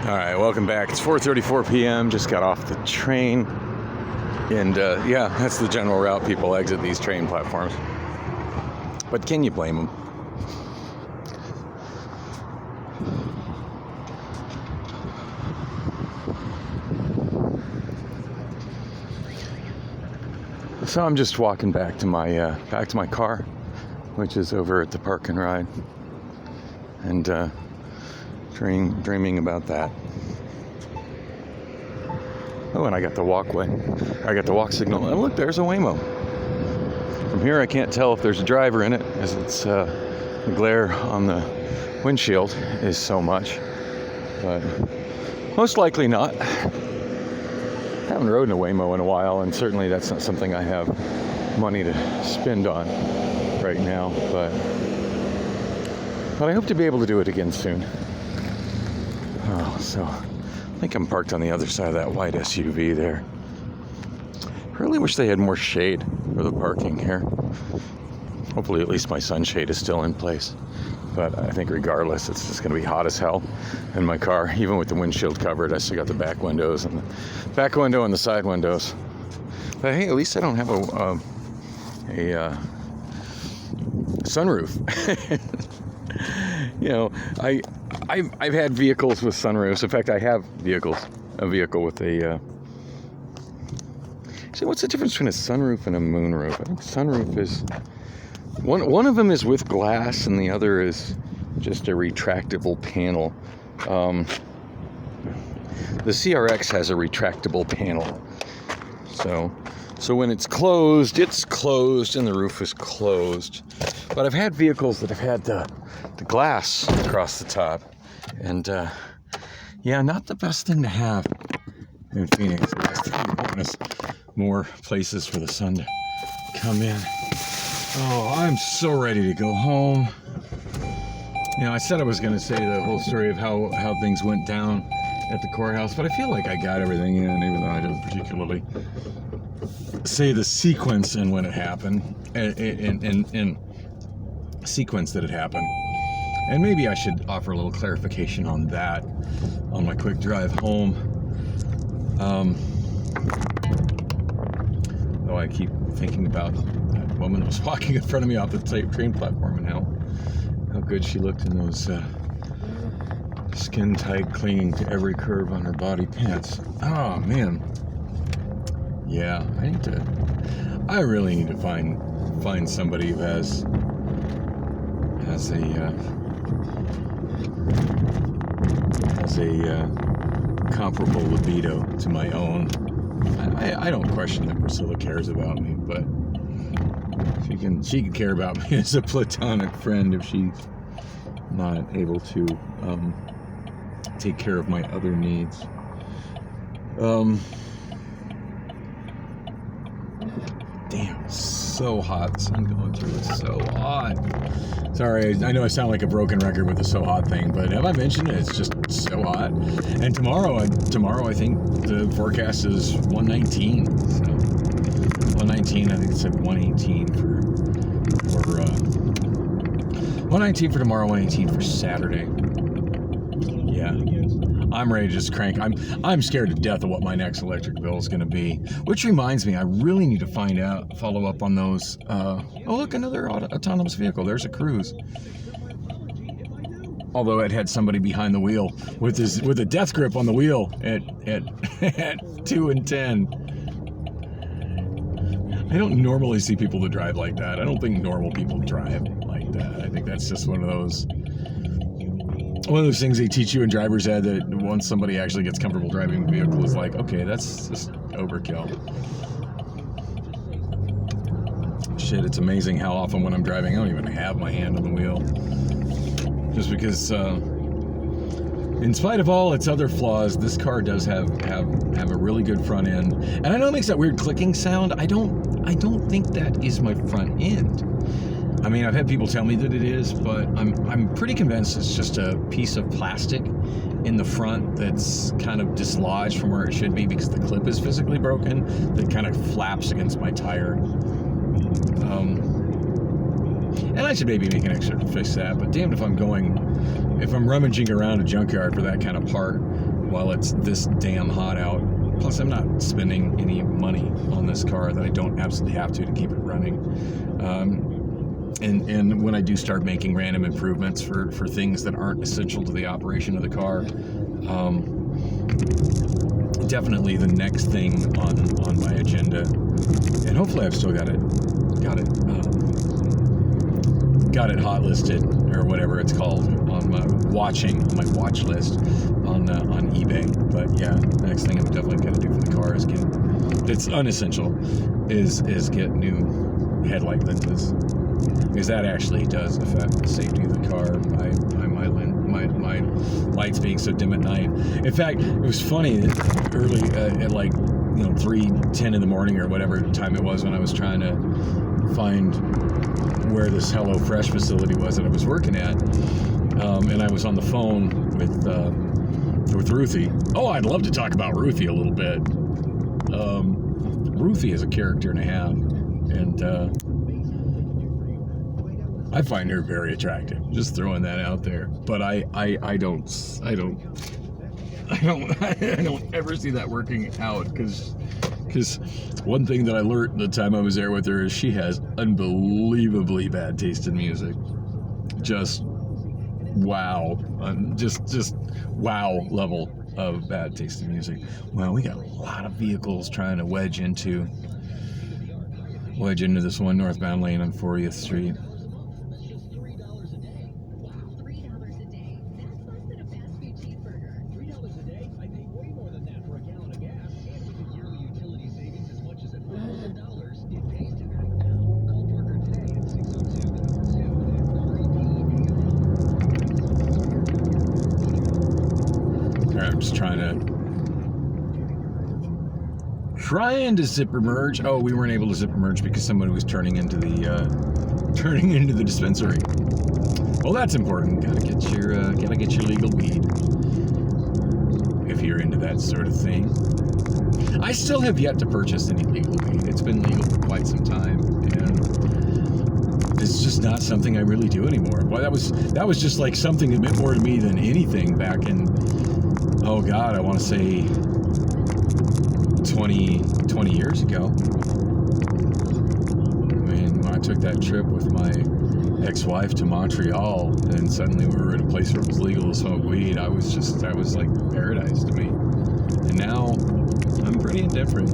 All right, welcome back. It's 4:34 p.m. Just got off the train. And yeah, that's the general route people exit these train platforms. But can you blame them? So I'm just walking back to my car, which is over at the Park and Ride, and dreaming about that. Oh, and I got the walkway. I got the walk signal. And look, there's a Waymo. From here, I can't tell if there's a driver in it, as it's the glare on the windshield is so much. But most likely not. I haven't rode in a Waymo in a while, and certainly that's not something I have money to spend on right now. But I hope to be able to do it again soon. Oh, so I think I'm parked on the other side of that white SUV there. I really wish they had more shade for the parking here. Hopefully at least my sunshade is still in place. But I think regardless, it's just going to be hot as hell in my car. Even with the windshield covered, I still got the back windows and the back window and the side windows. But hey, at least I don't have a sunroof. You know, I've had vehicles with sunroofs. In fact, I have a vehicle with a. See, what's the difference between a sunroof and a moonroof? I think sunroof is one of them is with glass, and the other is just a retractable panel. The CRX has a retractable panel, so when it's closed, and the roof is closed. But I've had vehicles that have had the glass across the top, and yeah, not the best thing to have in Phoenix. The best thing to open is more places for the sun to come in. Oh, I'm so ready to go home. You know, I said I was going to say the whole story of how things went down at the courthouse, but I feel like I got everything in, even though I didn't particularly say the sequence and when it happened, and sequence that it happened. And maybe I should offer a little clarification on that on my quick drive home. Though I keep thinking about that woman who was walking in front of me off the train platform and how good she looked in those skin tight, clinging to every curve on her body pants. Oh man, yeah, I really need to find somebody who has a comparable libido to my own. I don't question that Priscilla cares about me, but she can care about me as a platonic friend if she's not able to take care of my other needs. Damn, so hot. The sun going through is so hot. Sorry, I know I sound like a broken record with the so hot thing, but have I mentioned it? It's just so hot. And tomorrow I think the forecast is 119. So 119, I think it said 118 for 119 for tomorrow, 118 for Saturday. Yeah. I'm ready to just crank. I'm scared to death of what my next electric bill is going to be. Which reminds me, I really need to follow up on those. Oh, look, another autonomous vehicle. There's a Cruise. Although it had somebody behind the wheel with a death grip on the wheel at 2 and 10. I don't normally see people that drive like that. I don't think normal people drive like that. I think that's just one of those things they teach you in driver's ed, that once somebody actually gets comfortable driving a vehicle is like, okay, that's just overkill. Shit, it's amazing how often when I'm driving, I don't even have my hand on the wheel. Just because, in spite of all its other flaws, this car does have a really good front end. And I know it makes that weird clicking sound. I don't think that is my front end. I mean, I've had people tell me that it is, but I'm pretty convinced it's just a piece of plastic in the front that's kind of dislodged from where it should be because the clip is physically broken, that kind of flaps against my tire. And I should maybe make an extra to fix that, but damned if I'm rummaging around a junkyard for that kind of part while it's this damn hot out. Plus, I'm not spending any money on this car that I don't absolutely have to keep it running. And when I do start making random improvements for things that aren't essential to the operation of the car, definitely the next thing on my agenda, and hopefully I've still got it hot listed or whatever it's called on my watch list on eBay. But yeah, the next thing I'm definitely going to do for the car is it's unessential is get new headlight lenses, because that actually does affect the safety of the car by my lights being so dim at night. In fact, it was funny early at like 3:10 in the morning or whatever time it was when I was trying to find where this HelloFresh facility was that I was working at, and I was on the phone with Ruthie. Oh, I'd love to talk about Ruthie a little bit. Ruthie is a character and a half, and I find her very attractive. Just throwing that out there. But I don't ever see that working out, because one thing that I learned the time I was there with her is she has unbelievably bad taste in music. Just wow. Just wow level of bad taste in music. Well, we got a lot of vehicles trying to wedge into this one northbound lane on 40th Street. I'm just trying to zipper merge. Oh, we weren't able to zipper merge because somebody was turning into the dispensary. Well, that's important. Gotta get your legal weed if you're into that sort of thing. I still have yet to purchase any legal weed. It's been legal for quite some time, and it's just not something I really do anymore. Well, that was just like something that meant more to me than anything back in, oh God, I want to say 20 years ago. I mean, when I took that trip with my ex-wife to Montreal, and suddenly we were at a place where it was legal to smoke weed, that was like paradise to me. And now I'm pretty indifferent.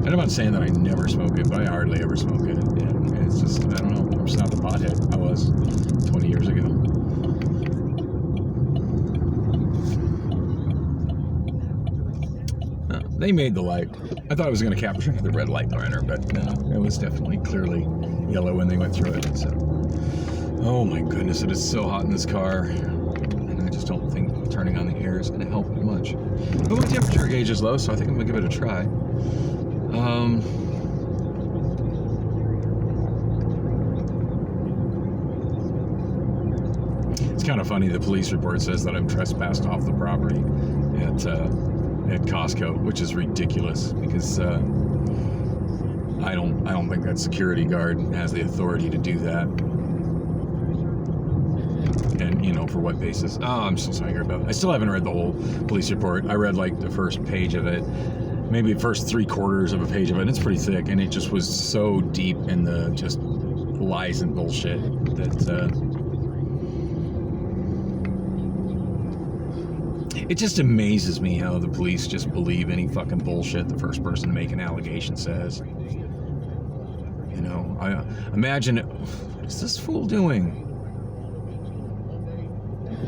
And I'm not saying that I never smoke it, but I hardly ever smoke it. And it's just, I don't know, I'm just not the pothead I was 20 years ago. They made the light. I thought it was going to capture the red light liner, but no, it was definitely clearly yellow when they went through it. So, oh my goodness, it is so hot in this car, and I just don't think turning on the air is going to help much. But my temperature gauge is low, so I think I'm going to give it a try. It's kind of funny. The police report says that I'm trespassed off the property at Costco, which is ridiculous, because I don't think that security guard has the authority to do that. And for what basis? Oh, I'm still saying about it. I still haven't read the whole police report. I read like the first page of it, maybe the first 3/4 of a page of it, and it's pretty thick, and it just was so deep in the just lies and bullshit that it just amazes me how the police just believe any fucking bullshit the first person to make an allegation says. I imagine, what is this fool doing?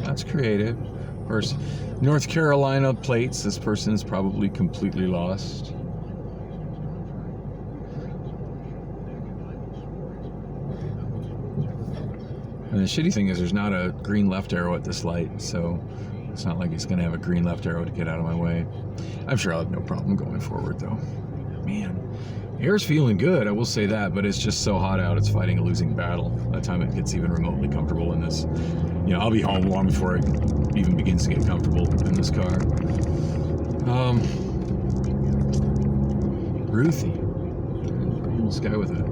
That's creative. Of course, North Carolina plates. This person is probably completely lost. And the shitty thing is there's not a green left arrow at this light, so it's not like it's going to have a green left arrow to get out of my way. I'm sure I'll have no problem going forward, though. Man, air's feeling good, I will say that, but it's just so hot out, it's fighting a losing battle. By the time it gets even remotely comfortable in this, I'll be home long before it even begins to get comfortable in this car. Ruthie. This guy with a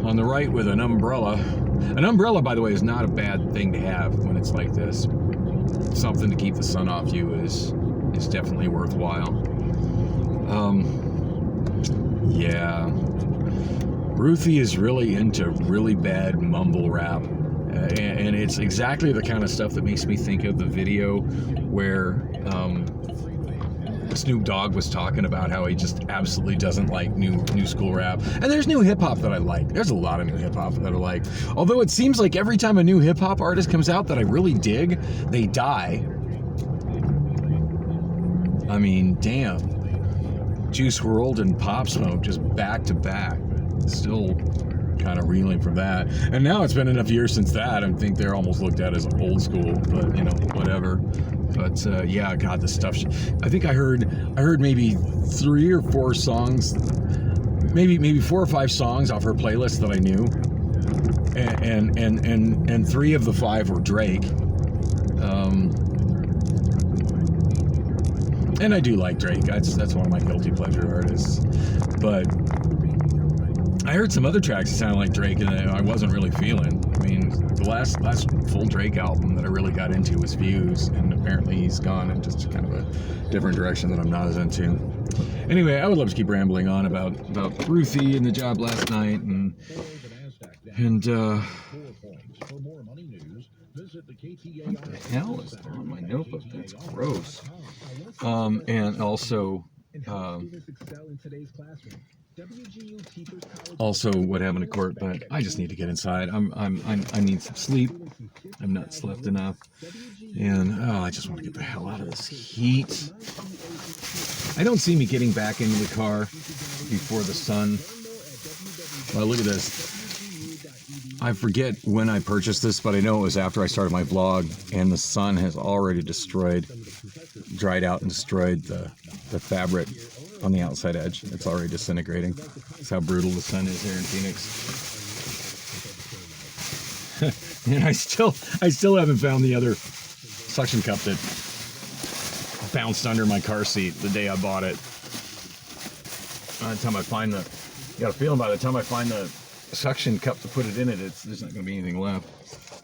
on the right with an umbrella. An umbrella, by the way, is not a bad thing to have when it's like this. Something to keep the sun off you is definitely worthwhile. Yeah. Ruthie is really into really bad mumble rap. And it's exactly the kind of stuff that makes me think of the video where Snoop Dogg was talking about how he just absolutely doesn't like new school rap. And there's new hip hop that I like. There's a lot of new hip hop that I like. Although it seems like every time a new hip hop artist comes out that I really dig, they die. I mean, damn. Juice WRLD and Pop Smoke just back to back. Still kind of reeling from that. And now it's been enough years since that, I think they're almost looked at as old school, but you know, whatever. But yeah, God, this stuff. I think I heard maybe 3 or 4 songs, maybe 4 or 5 songs off her playlist that I knew, and 3 of the 5 were Drake. And I do like Drake. That's one of my guilty pleasure artists. But I heard some other tracks that sounded like Drake, and I wasn't really feeling. I mean, the last full Drake album that I really got into was Views, and apparently he's gone in just kind of a different direction that I'm not as into. Anyway, I would love to keep rambling on about Ruthie and the job last night, and what the hell is on my notebook? That's gross. And also what happened to court, but I just need to get inside. I need some sleep. I've not slept enough, and I just want to get the hell out of this heat. I don't see me getting back into the car before the sun. Well, look at this. I forget when I purchased this, but I know it was after I started my vlog, and the sun has already dried out and destroyed the fabric on the outside edge. It's already disintegrating. That's how brutal the sun is here in Phoenix. And I still haven't found the other suction cup that bounced under my car seat the day I bought it. By the time I find you got a feeling by the time I find the suction cup to put it in there's not going to be anything left.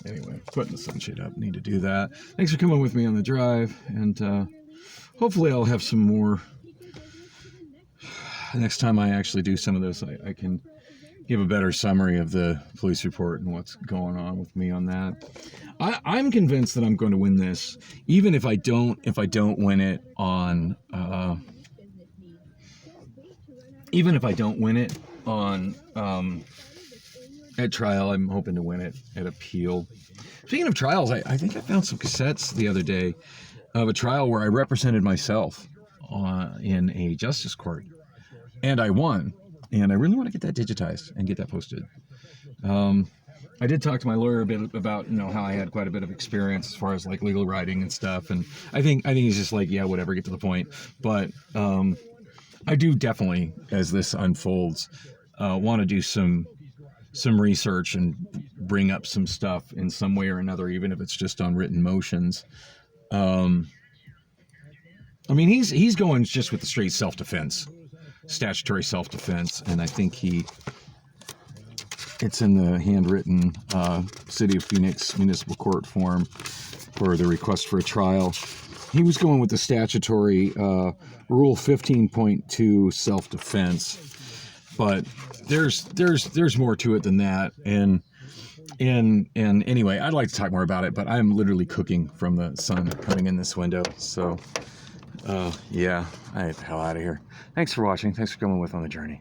Anyway, putting the sunshade up, need to do that. Thanks for coming with me on the drive, and hopefully I'll have some more. Next time I actually do some of this, I can give a better summary of the police report and what's going on with me on that. I'm convinced that I'm going to win this, even if I don't win it on at trial. I'm hoping to win it at appeal. Speaking of trials, I think I found some cassettes the other day of a trial where I represented myself in a justice court, and I won. And I really want to get that digitized and get that posted. I did talk to my lawyer a bit about how I had quite a bit of experience as far as like legal writing and stuff, and I think he's just like, yeah, whatever, get to the point. But I do definitely, as this unfolds, want to do some research and bring up some stuff in some way or another, even if it's just on written motions. I mean, he's going just with the straight self-defense, statutory self-defense, and I think it's in the handwritten City of Phoenix Municipal Court form for the request for a trial. He was going with the statutory Rule 15.2 self-defense, but there's more to it than that. And anyway, I'd like to talk more about it, but I'm literally cooking from the sun coming in this window. So yeah, I get the hell out of here. Thanks for watching. Thanks for coming with on the journey.